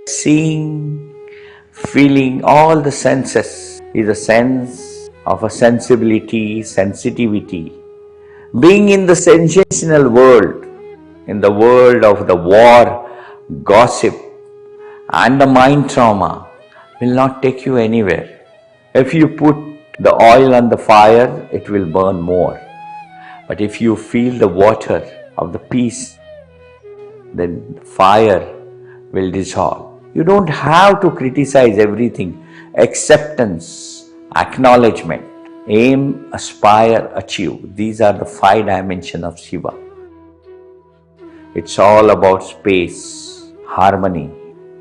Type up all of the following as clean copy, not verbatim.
Seeing, feeling, all the senses is a sense of a sensibility, sensitivity. Being in the sensational world, in the world of the war, gossip, and the mind trauma will not take you anywhere. If you put the oil on the fire, it will burn more. But if you feel the water of the peace, then the fire will dissolve. You don't have to criticize everything. Acceptance, acknowledgement, aim, aspire, achieve. These are the 5 dimensions of Shiva. It's all about space, harmony,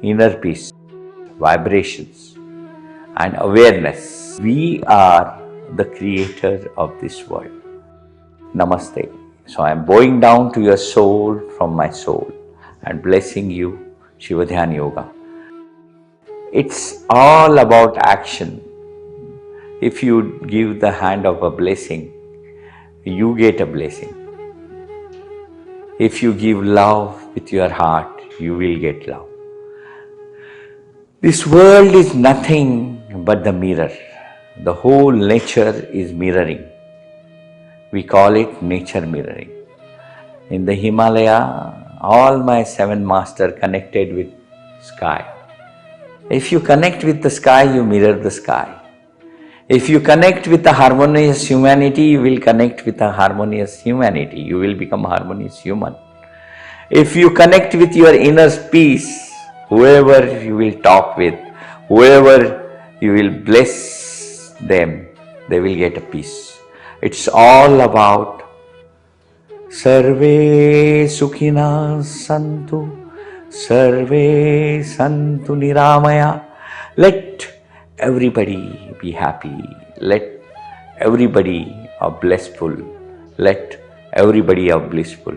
inner peace, vibrations, and awareness. We are the creator of this world. Namaste. So I am bowing down to your soul from my soul and blessing you, Shiva Dhyan Yoga. It's all about action. If you give the hand of a blessing, you get a blessing. If you give love with your heart, you will get love. This world is nothing but the mirror. The whole nature is mirroring. We call it nature mirroring. In the Himalaya, all my 7 masters connected with sky. If you connect with the sky, you mirror the sky. If you connect with the harmonious humanity, you will connect with a harmonious humanity. You will become a harmonious human. If you connect with your inner peace, whoever you will talk with, whoever you will bless them, they will get a peace. It's all about Sarve Sukhina Santu, Sarve Santu Niramaya. Let everybody be happy. Let everybody be blissful. Let everybody be blissful.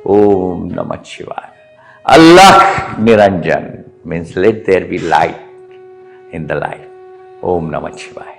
Om Namah Shivaya. Allah Niranjan means let there be light in the life. Om Namah Shivaya.